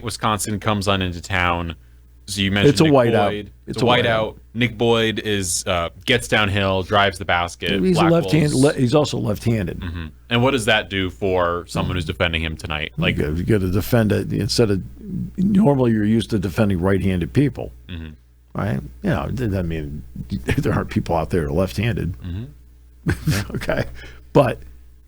Wisconsin comes on into town. So you mentioned It's a Nick whiteout. Boyd. It's It's a a whiteout. Nick Boyd is gets downhill, drives the basket. He's a Blackwell's- left-handed. He's also left-handed. And what does that do for someone who's defending him tonight? Like, You got to defend it instead of normally you're used to defending right-handed people, right? You know, I mean, there aren't people out there who are left-handed. Okay, but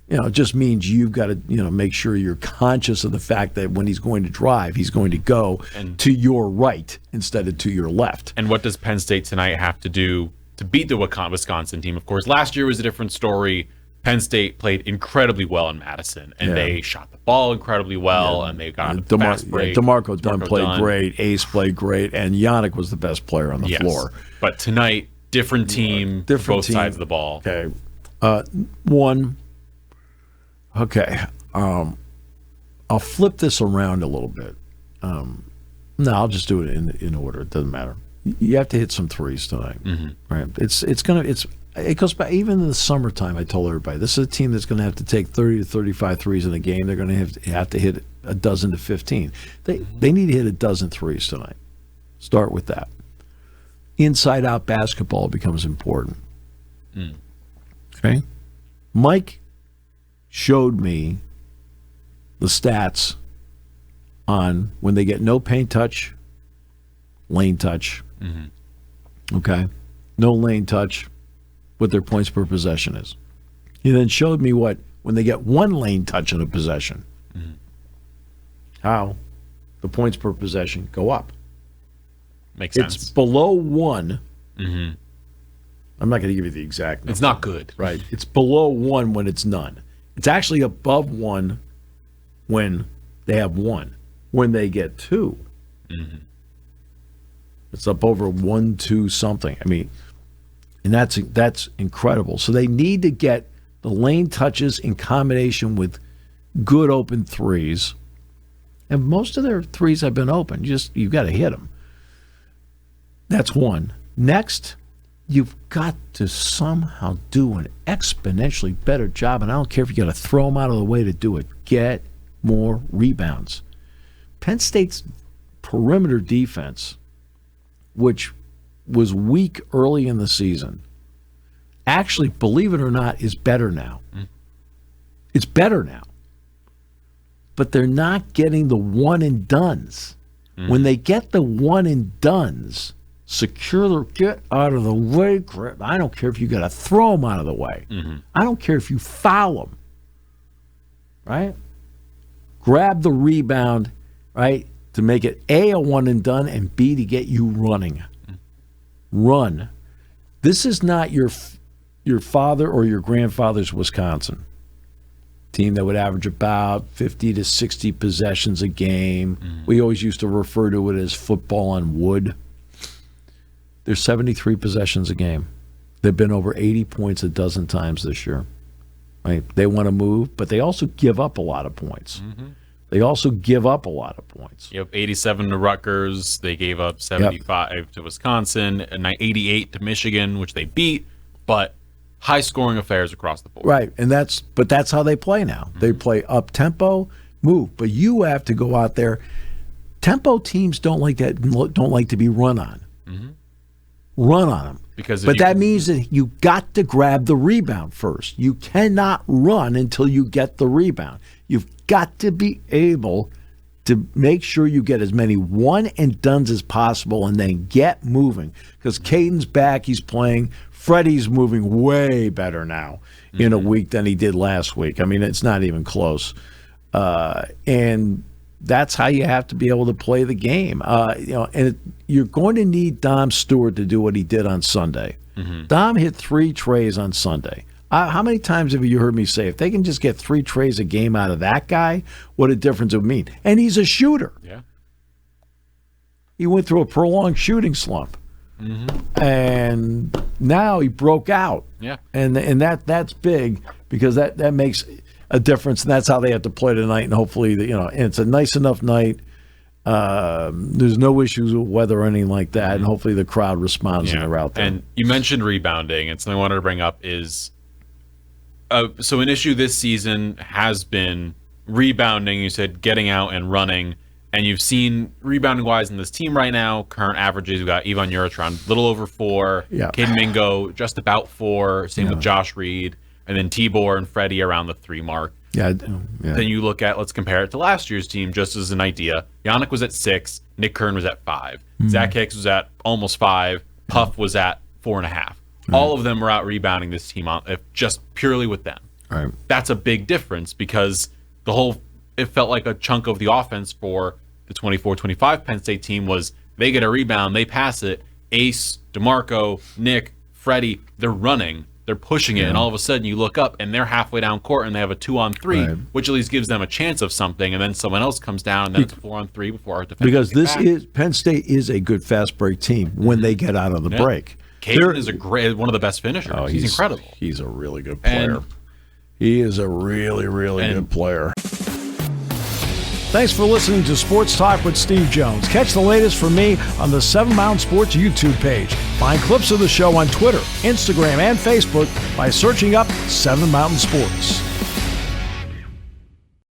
you know, it just means you've got to make sure you're conscious of the fact that when he's going to drive, he's going to go to your right instead of to your left. and what does Penn State tonight have to do to beat the Wisconsin team? Of course, last year was a different story. Penn State played incredibly well in Madison, and they shot the ball incredibly well, and they got a fast break. DeMarco Dunn played great. Ace played great, and Yannick was the best player on the floor. But tonight, different team, both sides of the ball. Okay, Okay, I'll flip this around a little bit. No, I'll just do it in order. It doesn't matter. You have to hit some threes tonight, right? It goes back even in the summertime. I told everybody this is a team that's going to have to take 30 to 35 threes in a game. They're going to have to hit a dozen to 15. They need to hit a dozen threes tonight. Start with that. Inside out basketball becomes important. Okay, Mike showed me the stats on when they get no paint touch, lane touch. Okay, no lane touch, what their points per possession is. He then showed me what when they get one lane touch in a possession, how the points per possession go up. Makes sense. It's below one. I'm not going to give you the exact number. It's not good. Right. It's below one when it's none. It's actually above one when they have one. When they get two, it's up over 1, 2 something. I mean, and that's incredible. So they need to get the lane touches in combination with good open threes. And most of their threes have been open. You've got to hit them. That's one. Next, you've got to somehow do an exponentially better job, and I don't care if you got to throw them out of the way to do it. Get more rebounds. Penn State's perimeter defense, which was weak early in the season, actually, believe it or not, is better now. It's better now. But they're not getting the one and dones. When they get the one and dones, get out of the way. I don't care if you got to throw them out of the way. I don't care if you foul them. Right? Grab the rebound, right, to make it A, a one and done, and B, to get you running. Run. This is not your father or your grandfather's Wisconsin. Team that would average about 50 to 60 possessions a game. We always used to refer to it as football on wood. There's 73 possessions a game. They've been over 80 points a dozen times this year. Right? They want to move, but they also give up a lot of points. They also give up a lot of points. Yep, 87 to Rutgers. They gave up 75 to Wisconsin, and 88 to Michigan, which they beat, but high-scoring affairs across the board. Right, and that's how they play now. They play up-tempo, move, but you have to go out there. Tempo teams don't like to be run on. Run on them. But that means that you got to grab the rebound first. You cannot run until you get the rebound. You've got to be able to make sure you get as many one and dones as possible and then get moving. Because Caden's back, he's playing. Freddie's moving way better now in a week than he did last week. I mean, it's not even close. And that's how you have to be able to play the game. You're going to need Dom Stewart to do what he did on Sunday. Dom hit 3 trays on Sunday. How many times have you heard me say, if they can just get 3 trays a game out of that guy, what a difference it would mean? And he's a shooter. Yeah. He went through a prolonged shooting slump. And now he broke out. Yeah. And that's big because that makes a difference, and that's how they have to play tonight. And hopefully, and it's a nice enough night. There's no issues with weather or anything like that, and hopefully the crowd responds and they're out there. And you mentioned rebounding, and something I wanted to bring up is so an issue this season has been rebounding. You said getting out and running, And you've seen rebounding-wise in this team right now, current averages, we've got Ivan Juric around a little over 4, Caden Mingo just about 4, same with Josh Reed, and then Tibor and Freddie around the 3 mark. Then you look at, let's compare it to last year's team just as an idea. Yannick was at 6, Nick Kern was at 5, Zach Hicks was at almost 5, Puff was at 4.5. All of them were out rebounding this team just purely with them. Right. That's a big difference because it felt like a chunk of the offense for the 24-25 Penn State team was they get a rebound, they pass it, Ace, DeMarco, Nick, Freddie, they're running, they're pushing it, and all of a sudden you look up and they're halfway down court and they have a 2-on-3, which at least gives them a chance of something, and then someone else comes down and then it's a 4-on-3 before our defense. Because Penn State is a good fast break team when they get out of the break. Caden is one of the best finishers. He's incredible. He's a really good player. He is a really, really good player. Thanks for listening to Sports Talk with Steve Jones. Catch the latest from me on the 7 Mountain Sports YouTube page. Find clips of the show on Twitter, Instagram, and Facebook by searching up 7 Mountain Sports.